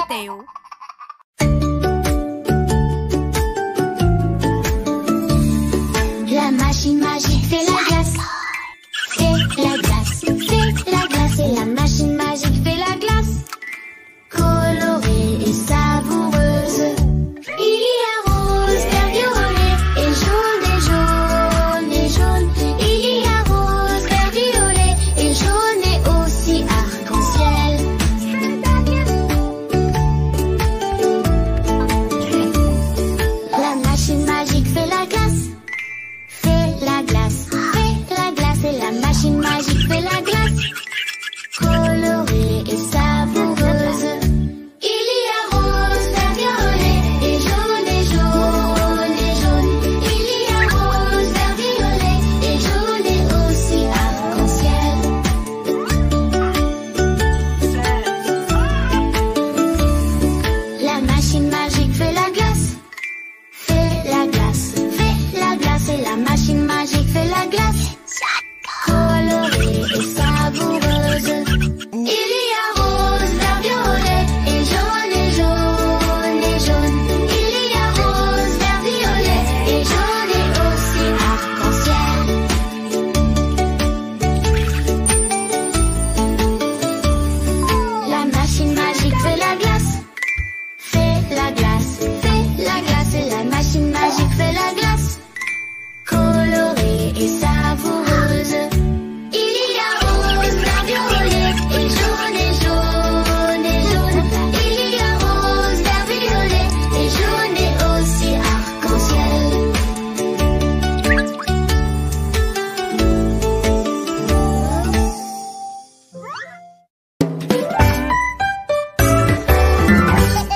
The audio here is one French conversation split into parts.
Théo. La machine magique fait la glace. Fait la glace, fait la glace. Et la machine magique fait la glace. Colorée et savoureuse. Il y a rose, vert, violet et jaune et jaune et jaune. Il y a rose, vert, violet et jaune et aussi arc-en-ciel. La machine magique fait la glace. Fait la glace, fait la glace. Et la machine magique fait la glace. Colorée et savoureuse. Il y a rose, vert, violet et jaune et jaune et jaune. Il y a rose, vert, violet et jaune et aussi arc-en-ciel. La machine magique fait la glace. Fait la glace, fait la glace. Et la machine magique fait la glace. Colorée et savoureuse. Il y a rose, vert, violet et jaune et jaune et jaune. Il y a rose, vert, violet et jaune et aussi arc-en-ciel. La machine magique fait la glace. Fait la glace, fait la glace. Et la machine magique fait la glace. Colorée et savoureuse. Il y a rose, vert, violet et jaune et jaune et jaune. Il y a rose, vert, violet et jaune et aussi arc-en-ciel.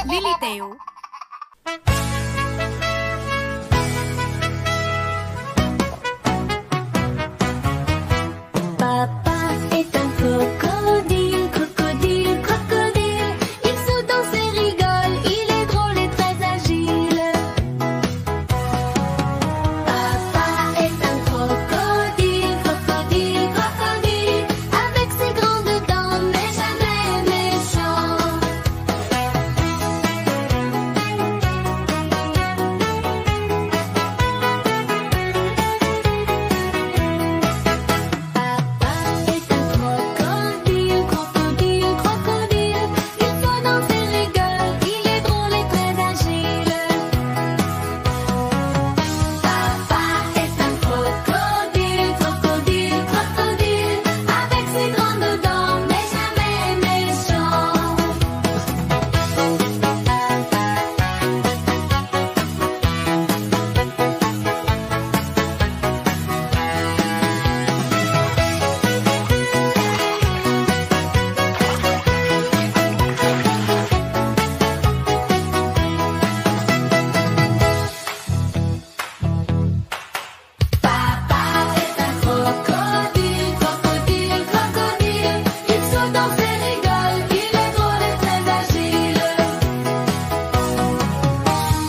Lily Théo. Papa est un crocodile, crocodile, crocodile. Il saute, danse et rigole, il est drôle et très agile. Papa est un crocodile, crocodile, crocodile. Avec ses grandes dents, mais jamais méchant. Papa est un crocodile, crocodile, crocodile. Il faut danser et rigole, il est drôle et très agile. Papa est un crocodile, crocodile, crocodile. Avec ses grandes dents, mais jamais méchant. Papa est un crocodile, crocodile, crocodile. Il saute, danse et rigole, il est drôle et très agile.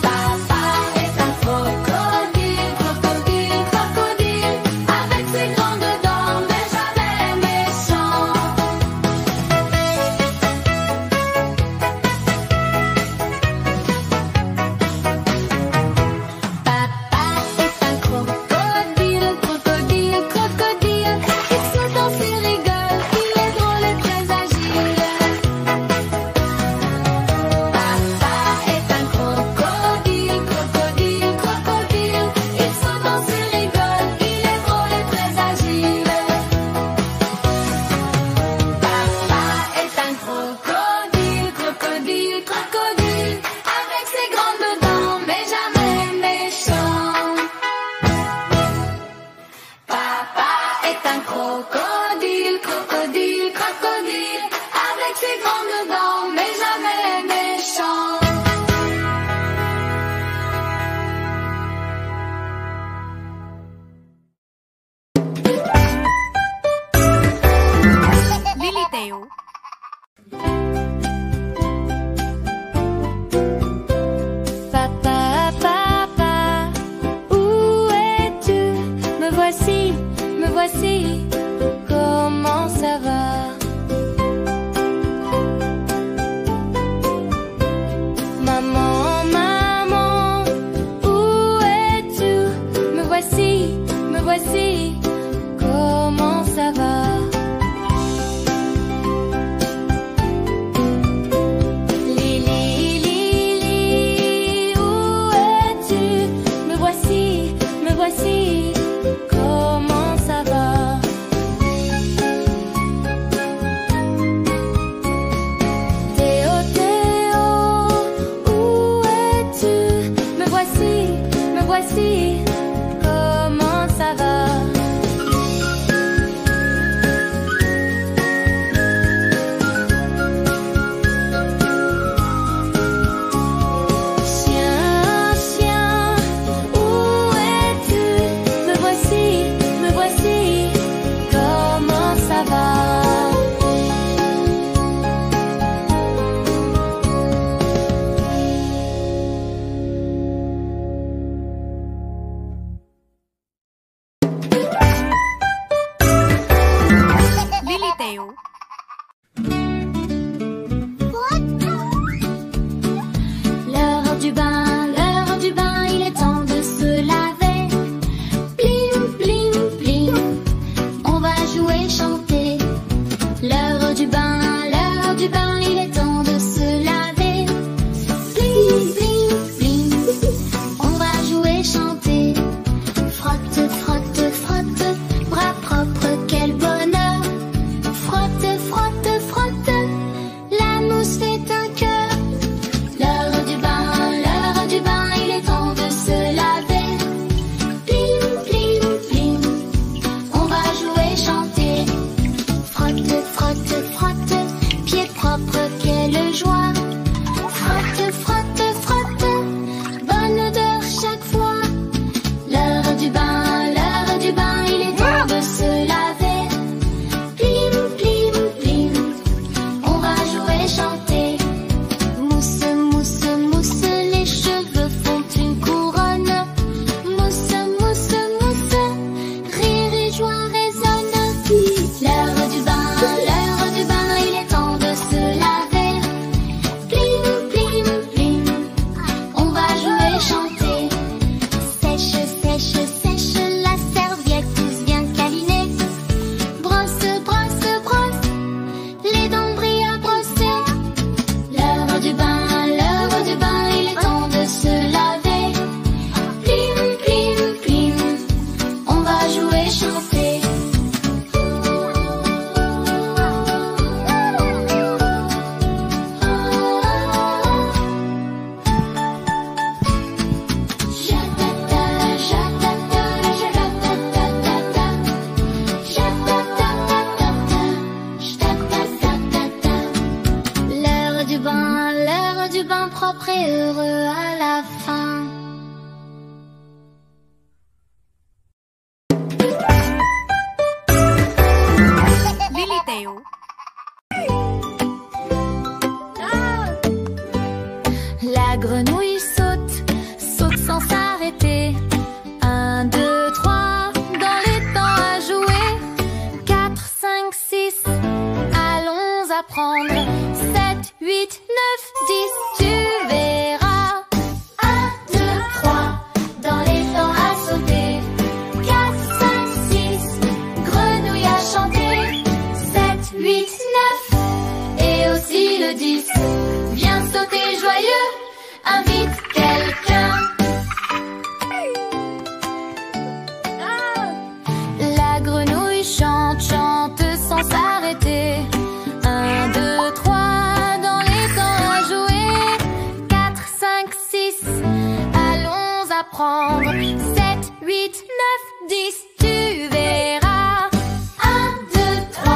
Papa est un crocodile, crocodile, crocodile. Avec ses grandes dents, mais jamais méchant. Papa est un crocodile, crocodile, crocodile. Il saute, danse et rigole, il est drôle et très agile. Papa est un crocodile, crocodile, crocodile. Il saute, danse et rigole, il est drôle et très agile. Papa est un crocodile, crocodile, crocodile. Avec ses grandes dents, mais jamais méchant. Papa est un crocodile, crocodile, crocodile. Avec ses grandes dents, mais jamais méchant. Lily Théo. Papa, papa, où es-tu? Me voici, me voici. Comment ça va? Théo. L'heure du bain, il est temps de se laver. Blim, blim, blim, on va jouer, chanter. L'heure du bain, il est temps de se laver. Blim, blim, blim, on va jouer, chanter. Frotte, frotte, frotte, bras propres, quel bonheur. Frotte, frotte, frotte, la mousse fait un cœur. L'heure du bain, il est temps de se laver. Blim, blim, blim, on va jouer, chanter. Frotte, frotte, frotte, pieds propres, quelle joie. Frotte, frotte, frotte, bonne odeur chaque fois. L'heure du bain, il est temps de se laver. Blim, blim, blim, on va jouer, chanter. Mousse, mousse, mousse, les cheveux font une couronne. Mousse, mousse, mousse, rire et joie résonnent. L'heure du bain, il est temps de se laver. Blim, blim, blim, on va jouer, chanter. Sèche, sèche, sèche, la serviette tous bien câlinée. Brosse, brosse, brosse, les dents brillent à brosser. L'heure du bain, il est temps de se laver. Blim, blim, blim, on va jouer, chanter. Jatata, jatata, jatatatata, jatatatata, jatatatata. L'heure du bain propre et heureux à la fin. Lili Théo. La grenouille saute, saute sans s'arrêter. 1, 2, 3, dans les temps à jouer. 4, 5, 6, allons apprendre. 7, 8, 9, 10, tu verras. 1, 2, 3, dans les temps à sauter. 4, 5, 6, grenouille à chanter. 7, 8, 9, et aussi le 10. Viens sauter joyeux, invite quelqu'un. La grenouille chante, chante sans s'arrêter. 1, 2, 3, dans les temps à jouer. 4, 5, 6, allons apprendre. 7, 8, 9, 10, tu verras. 1, 2, 3,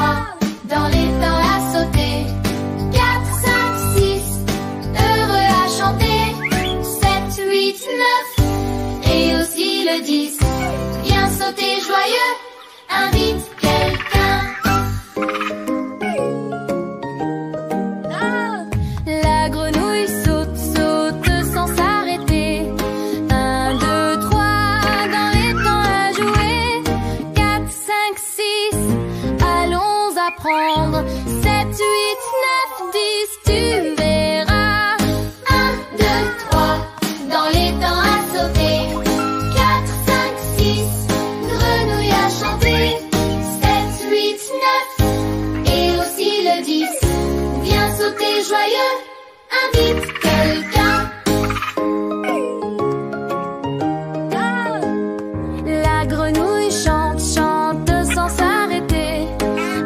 dans les temps à sauter. 4, 5, 6, heureux à chanter. 7, 8, 9, et aussi le 10. Viens sauter joyeux, invite quelqu'un. La grenouille saute, saute sans s'arrêter. 1, 2, 3, dans les temps à jouer. 4, 5, 6, allons apprendre. 7, 8, 9, 10, tu verras. 1, 2, 3, dans les temps à sauter. 4, 5, 6, grenouille à chanter. 7, 8, 9, et aussi le 10. Viens sauter joyeux, invite quelqu'un. La grenouille chante, chante sans s'arrêter.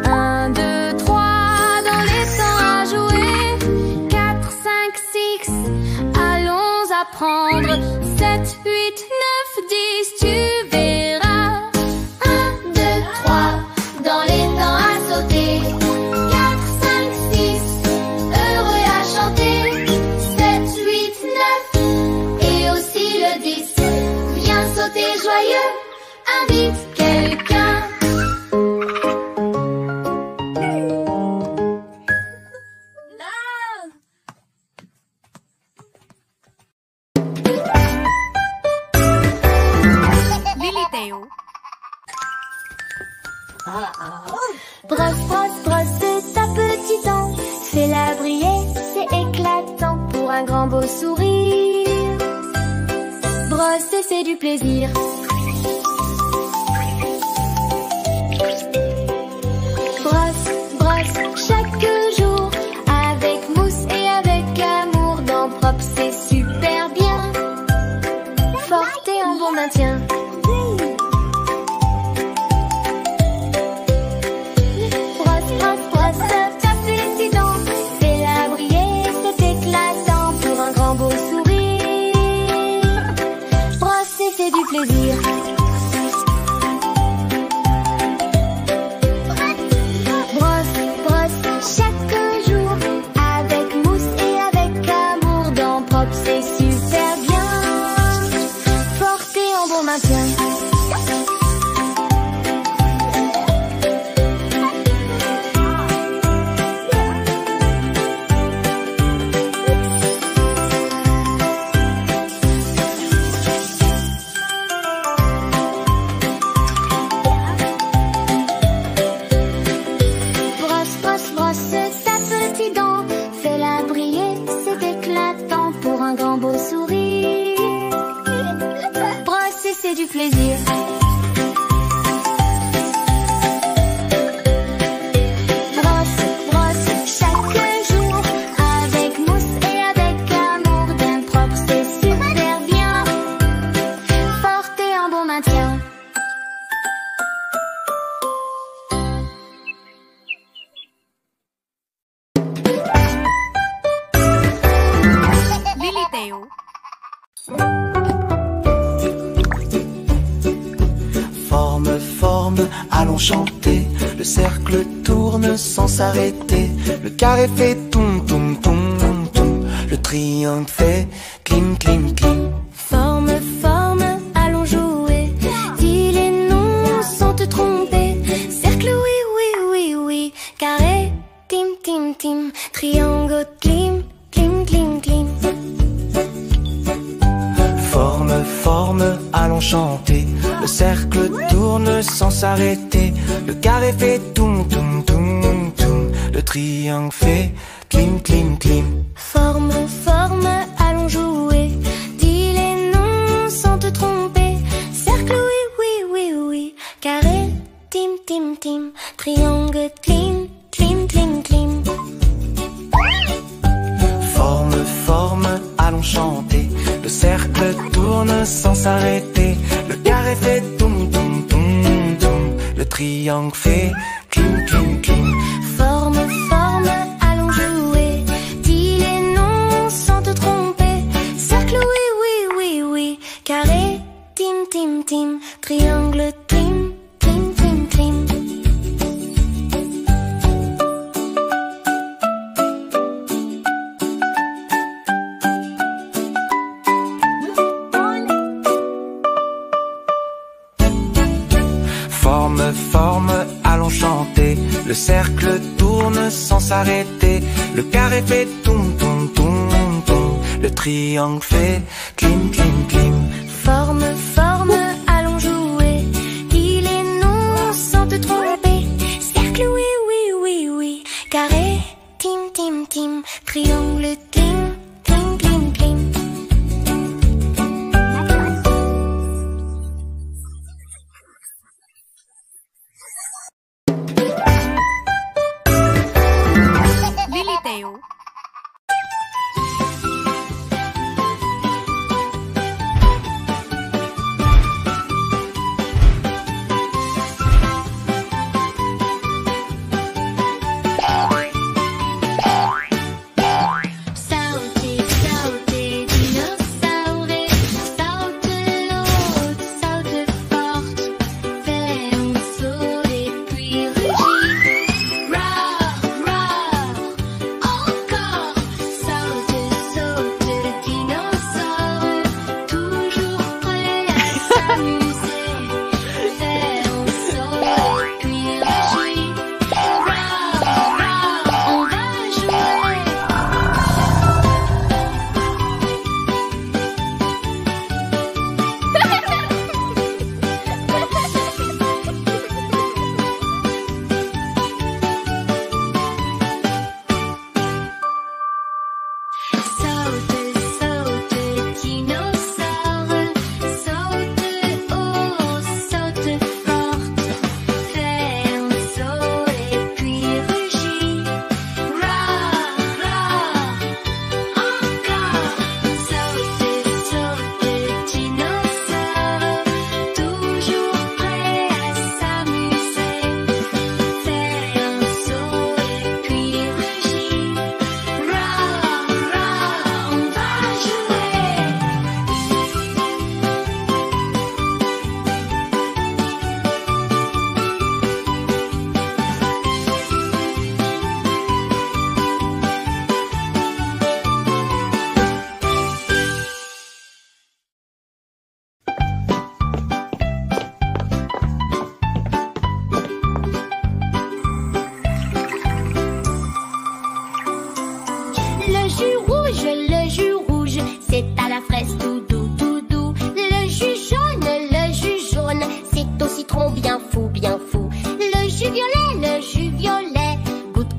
1, 2, 3, dans les temps à jouer. 4, 5, 6, allons apprendre. 7, 8, 9, 10, tu verras. 1, 2, 3, dans les temps à sauter. 4, 5, 6, heureux à chanter. sourire. Brosser, c'est du plaisir. Brosse, brosse, chaque jour, avec mousse et avec amour. Dents propres, c'est super bien. Forte et en bon maintien. Brosse, brosse, brosse, ta tes dents. Fais-la briller, c'est éclatant pour un grand beau sourire. Brosser, c'est du plaisir. Brosse, brosse, chaque jour, avec mousse et avec amour. Dents propres, c'est super bien. Forte et en bon maintien. Brosse, brosse, brosse ta petite dent. Fais-la briller, c'est éclatant pour un grand beau sourire. Brosser, c'est du plaisir. Brosse, brosse, chaque jour, avec mousse et avec amour. Bien propre, c'est super bien. Forte et en bon maintien. Liliteo. Forme, forme, allons chanter. Le cercle tourne sans s'arrêter. Le carré fait toum, toum, toum, toum. Le triangle fait clim, clim, clim. Forme, forme, allons jouer. Dis les noms sans te tromper. Cercle, oui, oui, oui, oui. Carré, tim, tim, tim. Triangle, clim, clim, clim, clim. Forme, forme, allons chanter. Le cercle tourne sans s'arrêter. Le carré fait toum, toum, toum, toum. Le triangle fait clim, clim, clim. Forme, forme, allons jouer. Dis les noms sans te tromper. Cercle, oui, oui, oui, oui. Carré, tim, tim, tim. Triangle, clim, clim, clim, clim. Forme, forme, allons chanter. Le cercle tourne sans s'arrêter. Le carré fait toum, toum, toum, toum. Le triangle fait clim, clim, clim. Forme, forme, allons jouer. Dis les noms sans te tromper. Cercle, oui, oui, oui, oui. Carré, tim, tim, tim. Triangle, clim, clim, clim, clim. Forme, forme, allons chanter. Le cercle tourne sans s'arrêter. Le carré fait toum, toum, toum, toum. Le triangle fait clim, clim, clim. Forme, forme, allons jouer. Dis les noms sans te tromper. Cercle, oui, oui, oui, oui. Carré, tim, tim, tim. Triangle, clim, clim, clim, clim. Liliteo.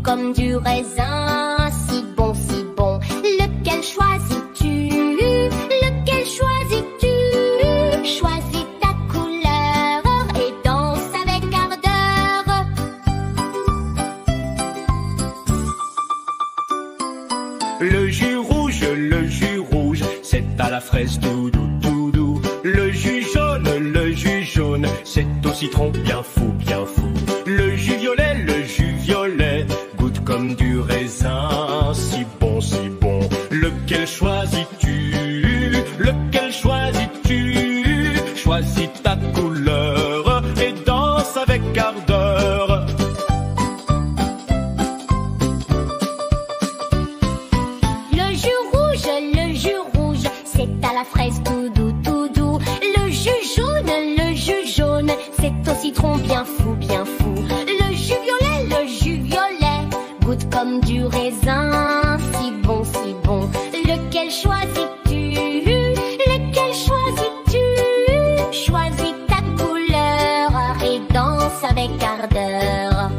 comme du raisin. Si bon, si bon. Lequel choisis-tu? Lequel choisis-tu? Choisis ta couleur et danse avec ardeur. Le jus rouge, c'est à la fraise tout doux, tout doux. Le jus jaune, c'est au citron bien fou, bien fou. Le jus violet, goûte comme du raisin. Si bon, si bon. Lequel choisis-tu? Lequel choisis-tu? Choisis ta couleur et danse avec ardeur. Le jus rouge, c'est à la fraise tout doux, tout doux. Le jus jaune, c'est au citron bien fou, bien fou. Le jus violet, goûte comme du raisin. Si bon, si bon. Lequel choisis-tu? Lequel choisis-tu? Choisis ta couleur et danse avec ardeur.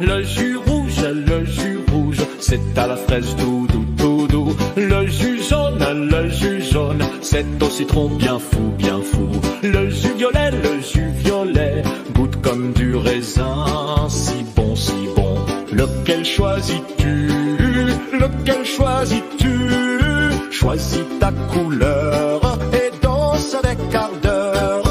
Le jus rouge, c'est à la fraise tout doux, tout doux. Le jus jaune, c'est au citron bien fou, bien fou. Le jus violet, goûte comme du raisin. Si bon, si bon. Lequel choisis-tu? Lequel choisis-tu? Choisis ta couleur et danse avec ardeur.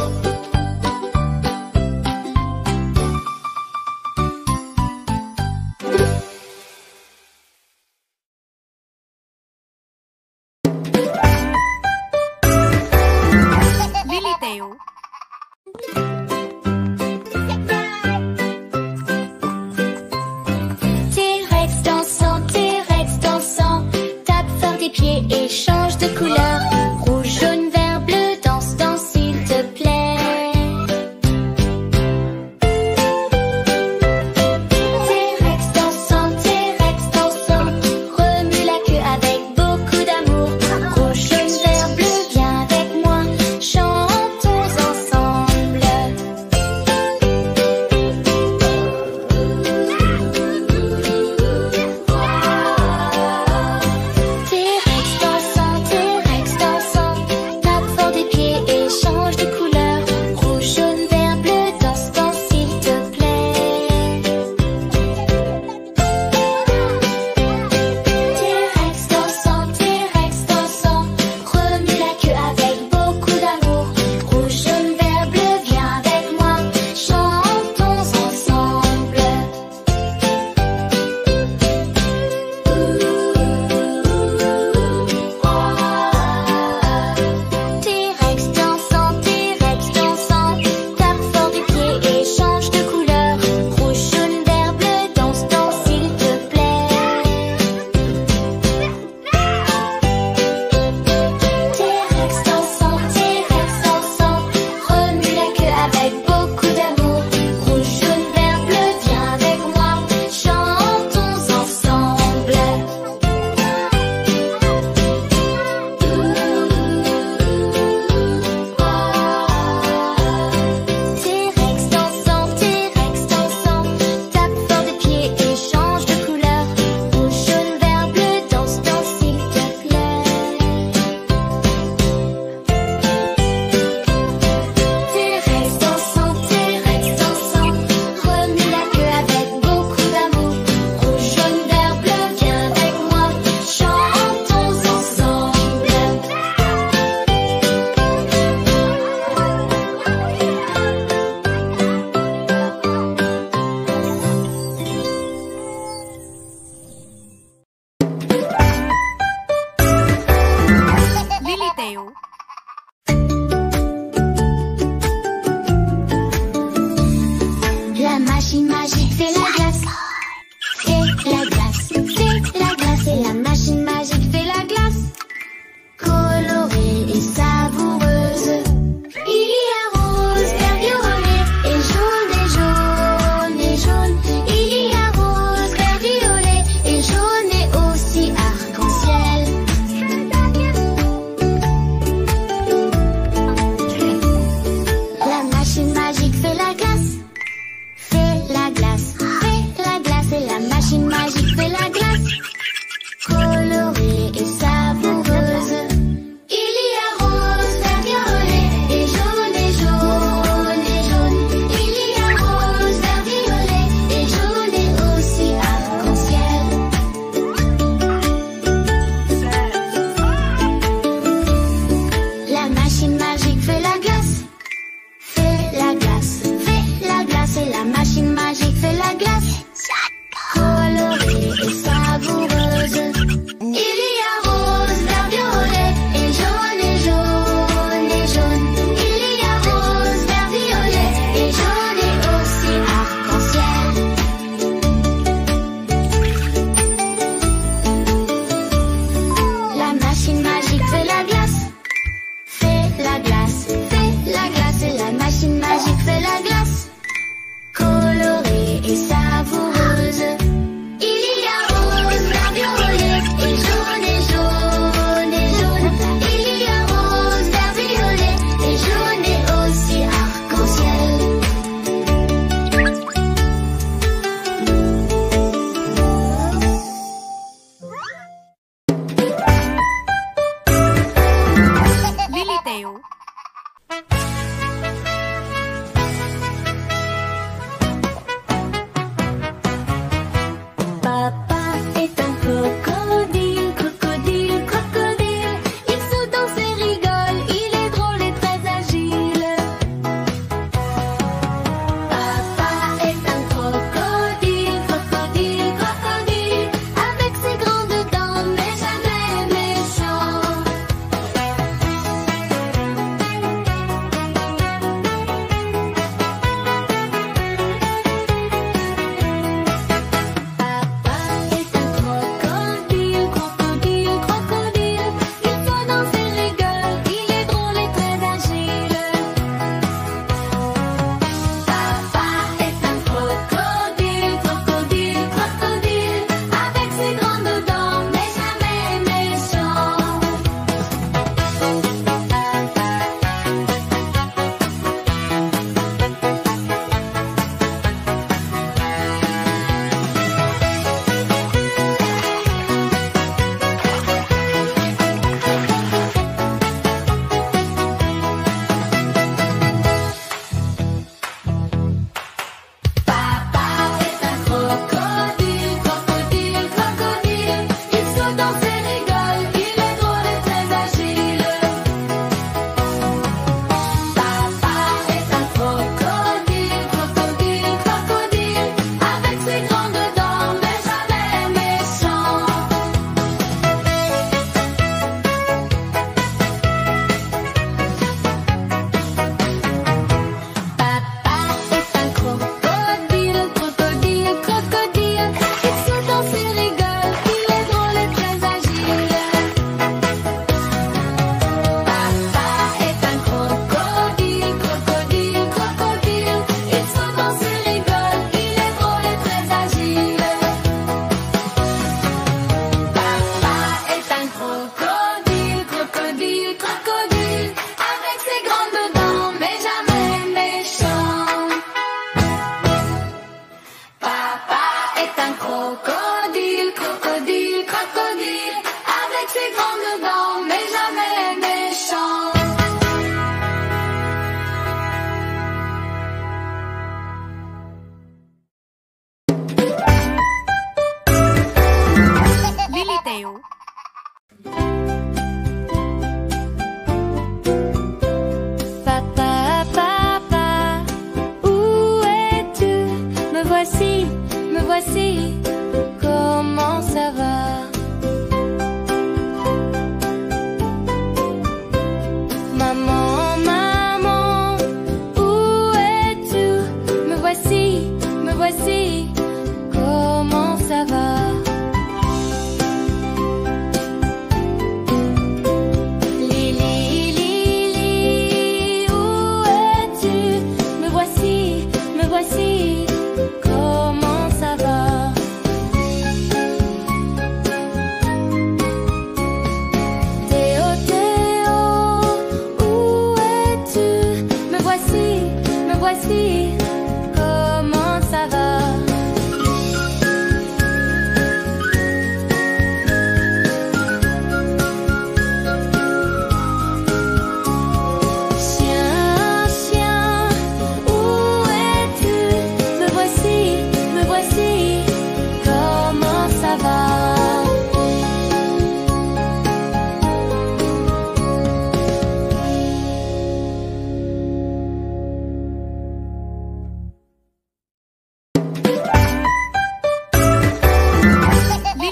Lily Teo. T-Rex dansant, tape fort des pieds et change de couleur. Rouge, jaune, vert, bleu, danse, danse s'il te plaît. T-Rex dansant, remue la queue avec beaucoup d'amour. Rouge, jaune, vert, bleu, viens avec moi, chantons ensemble. T-Rex dansant, tape fort des pieds et change de couleur. Rouge, jaune, vert, bleu, danse, danse s'il te plaît. T-Rex dansant, remue la queue avec beaucoup d'amour. Rouge, jaune, vert, bleu, viens avec moi, chantons ensemble. T-Rex dansant, tape fort des pieds et change de couleur. Rouge, jaune, vert, bleu, danse, danse s'il te plaît. T-Rex dansant, remue la queue avec beaucoup d'amour. Rouge, jaune, vert, bleu, viens avec moi, chantons ensemble. T-Rex dansant, tape fort des pieds et change de couleur. Rouge, jaune, vert, bleu, danse, danse s'il te plaît. T-Rex dansant, remue la queue avec beaucoup d'amour. Rouge, jaune, vert, bleu, viens avec moi, chantons ensemble. Lily Teo. La machine magique fait la glace. Fait la glace. Et la machine magique fait la glace. Colorée et savoureuse. Il y a rose, vert, violet et jaune et jaune et jaune. Il y a rose, vert, violet et jaune et aussi arc-en-ciel. La machine magique fait la glace. Météo. Papa, papa, où es-tu? Me voici, comment ça va? Maman, maman, où es-tu? Me voici, comment ça va? Comment ça va? Théo, Théo, où es-tu? Me voici, comment ça va?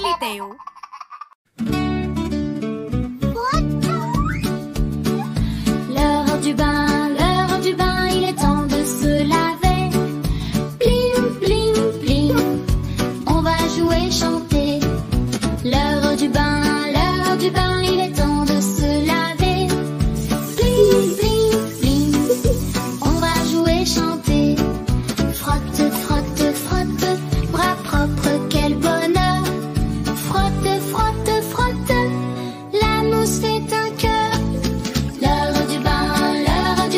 Météo. L'heure du bain, il est temps de se laver. Plim, plim, plim, on va jouer, chanter. L'heure du bain, il est temps de se laver. Plim, plim, plim, on va jouer, chanter. Frotte, frotte, frotte, bras propres, quel bonheur. Frotte, frotte, frotte, la mousse fait un cœur. L'heure du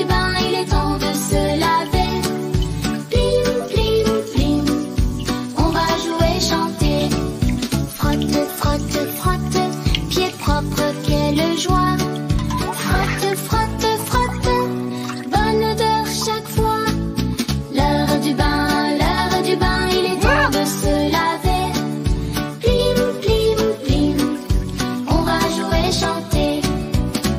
bain, il est temps de se laver. Plim, plim, plim, on va jouer, chanter. Frotte, frotte, frotte, pieds propres, quelle joie. Frotte, frotte, frotte, bonne odeur chaque fois. L'heure du bain, il est temps de se laver. Plim, plim, plim, on va jouer, chanter.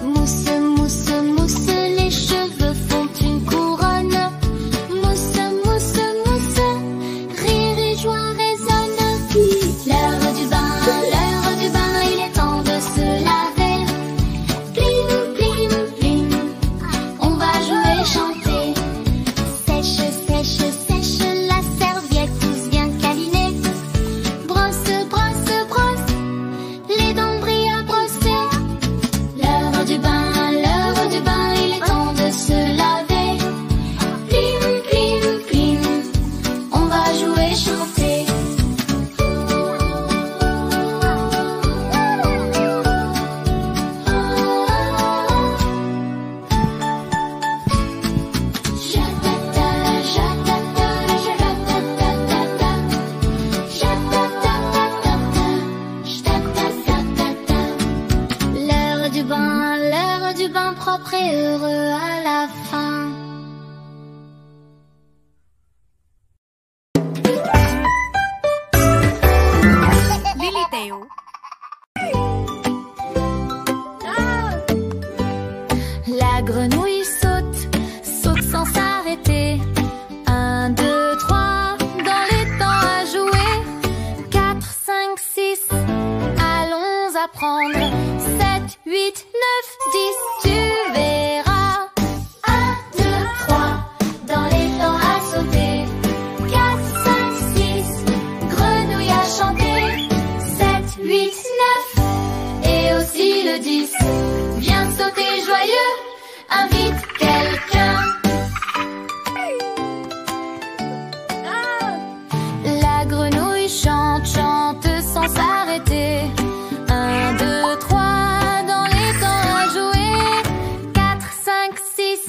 Mousse, mousse, mousse, les cheveux font une couronne. Mousse, mousse, mousse, rire et joie résonnent. L'heure du bain, il est temps de se laver. Plim, plim, plim, on va jouer, chanter. Sèche, sèche, sèche, la serviette tous bien câlinée. Brosse, brosse, brosse, les dents brillent à brosser. L'heure du bain, il est temps de se laver. Plim, plim, plim, on va jouer, chanter. Jatata, jatata, jatatatata, jatatatata, jatatatata. L'heure du bain propre et heureux à la fin. Météo. La grenouille saute, saute sans s'arrêter. 1, 2, 3, dans les temps à jouer. 4, 5, 6, allons apprendre. 7, 8, 9, 10, tu verras. 1, 2, 3, dans les temps à sauter. 4, 5, 6, grenouille à chanter. 7, 8, 9, et aussi le 10. Viens sauter joyeux, invite quelqu'un. La grenouille chante, chante sans s'arrêter. 1, 2, 3, dans les temps à jouer. 4, 5, 6,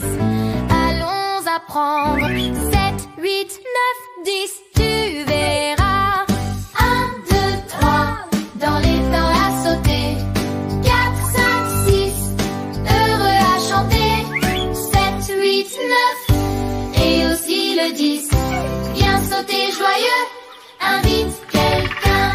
allons apprendre. 7, 8, 9, 10, tu verras. 1, 2, 3, dans les temps à sauter. 4, 5, 6, heureux à chanter. 7, 8, 9, et aussi le 10. Viens sauter joyeux, invite quelqu'un.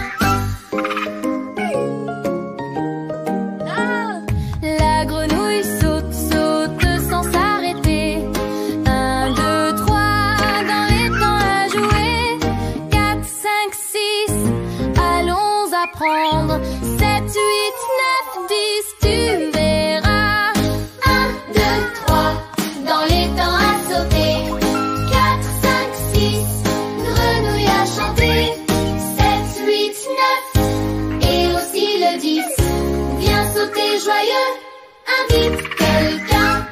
invite quelqu'un.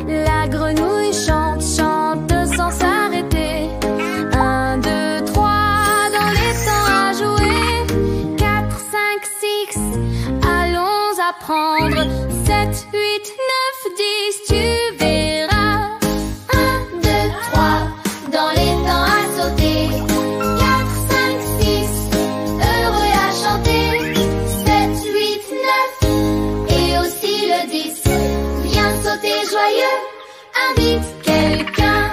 La grenouille chante, chante sans s'arrêter. 1, 2, 3, dans les temps à jouer. 4, 5, 6, allons apprendre. 7, 8, 9, 10, tu verras. 1, 2, 3, dans les temps à sauter. 4, 5, 6, heureux à chanter. 7, 8, 9, et aussi le 10. Viens sauter joyeux, invite quelqu'un.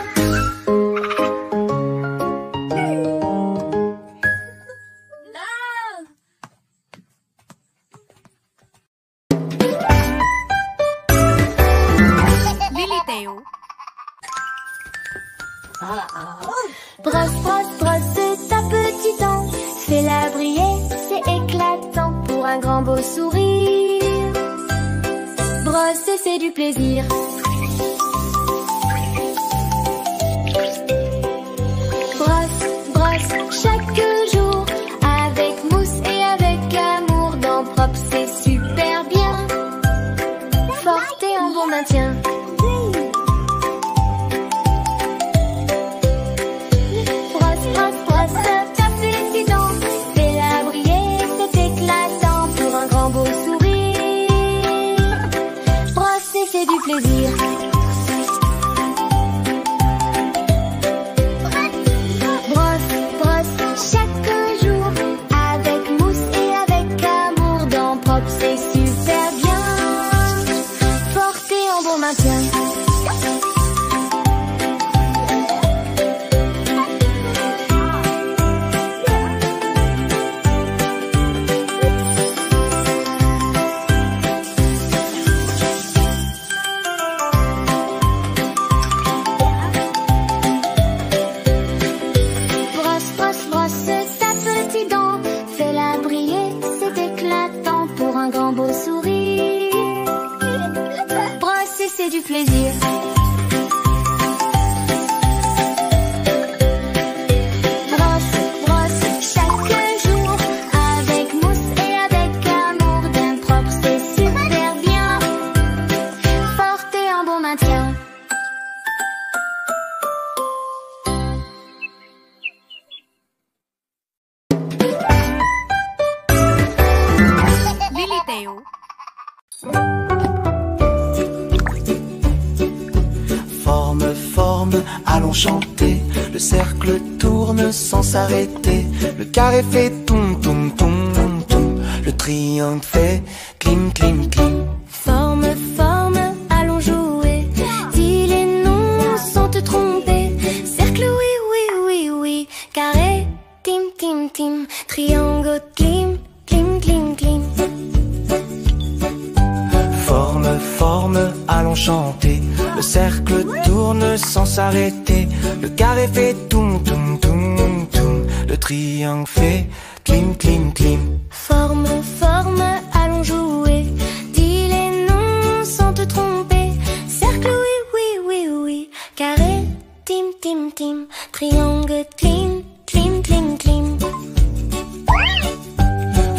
Liliteo. Brosse, brosse, brosse ta petite dent. Fais-la briller, c'est éclatant pour un grand beau sourire. Brosser, c'est du plaisir. Brosse, brosse chaque jour avec mousse et avec amour. Dents propres, c'est super bien. Forte et en bon maintien. Brosse, brosse, brosse ta petite dent. Fais-la briller, c'est éclatant pour un grand beau sourire. Brosser, c'est du plaisir. Brosse, brosse chaque jour avec mousse et avec amour. Dents propres, c'est super bien. Forte et en bon maintien. Brosse, brosse, brosse ta petite dent. Fais-la briller, c'est éclatant pour un grand beau sourire. Brosser, c'est du plaisir. Brosse, brosse chaque jour avec mousse et avec amour. Dents propres, c'est super bien. Forte et en bon maintien. Liliteo. Forme, forme, allons chanter. Le cercle tourne sans s'arrêter. Le carré fait toum, toum, toum, toum. Le triangle fait clim, clim, clim. Forme, forme, allons jouer. Dis les noms sans te tromper. Cercle, oui, oui, oui, oui. Carré, tim, tim, tim. Triangle, clim, clim, clim, clim. Forme, forme, allons chanter. Le cercle tourne sans s'arrêter. Le carré fait toum, toum, toum, toum. Le triangle fait clim, clim, clim. Forme, forme, allons jouer. Dis les noms sans te tromper. Cercle, oui, oui, oui, oui. Carré, tim, tim, tim. Triangle, clim, clim, clim, clim.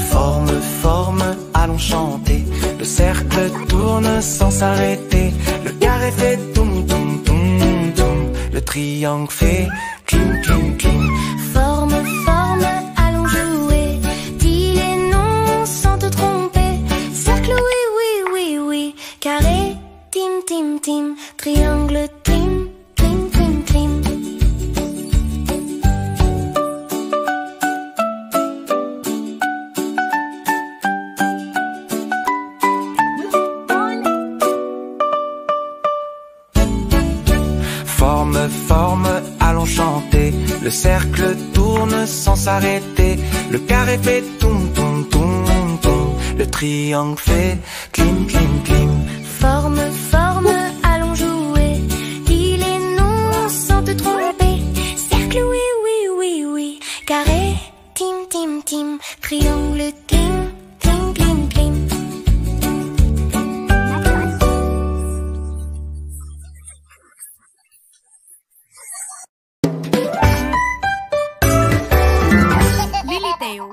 Forme, forme, allons chanter. Le cercle tourne sans s'arrêter. Le carré fait toum, toum, toum, toum. Le triangle fait clim, clim, clim. Forme, forme, allons jouer. Dis les noms sans te tromper. Cercle, oui, oui, oui, oui. Carré, tim, tim, tim. Triangle, clim, clim, clim, clim. Forme, forme, allons chanter. Le cercle tourne sans s'arrêter. Le carré fait toum, toum, toum, toum. Le triangle fait clim, clim, clim. Forme, forme, allons jouer. Dis les noms sans te tromper. Cercle, oui, oui, oui, oui. Carré, tim, tim, tim. Triangle, clim, clim, clim, clim. Liliteo.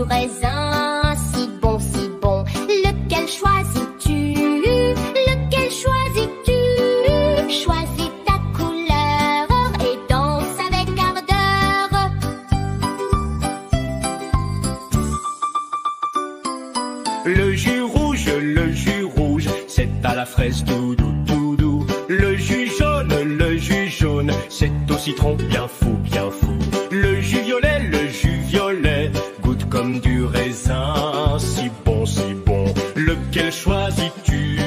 raisin, si bon, si bon. Lequel choisis-tu? Lequel choisis-tu? Choisis ta couleur et danse avec ardeur. Le jus rouge, c'est à la fraise tout doux, tout doux. Le jus jaune, c'est au citron bien fou, bien fou. Le jus violet, goûte comme du raisin, si bon, si bon. Lequel choisis-tu?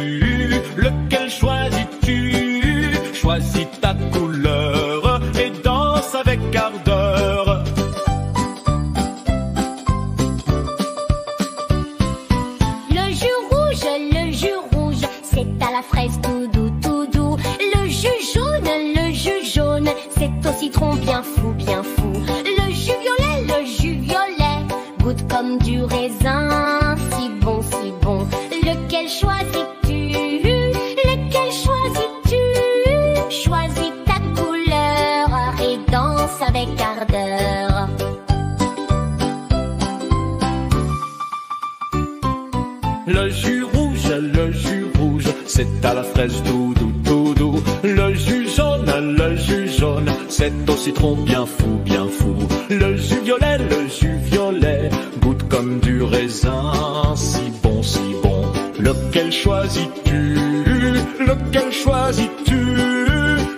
Lequel choisis-tu? Choisis ta couleur et danse avec ardeur. Le jus rouge, c'est à la fraise tout doux, tout doux. Le jus jaune, c'est au citron bien fou, bien fou. Le jus violet, goûte comme du raisin, si bon, si bon. Lequel choisis-tu? Lequel choisis-tu? Choisis ta couleur et danse avec ardeur. Le jus rouge, c'est à la fraise tout doux, tout doux. Le jus jaune, c'est au citron bien fou, bien fou. Le jus violet, goûte comme du raisin, si bon, si bon. Lequel choisis-tu? Lequel choisis-tu?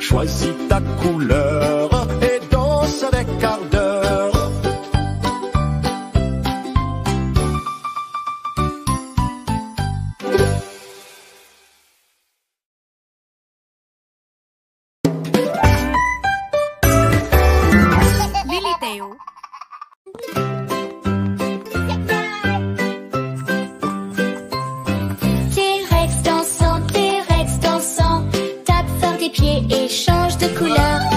Choisis ta couleur et danse avec ardeur. Lilitheo. T-Rex dansant, tape fort tes pieds et change de couleur.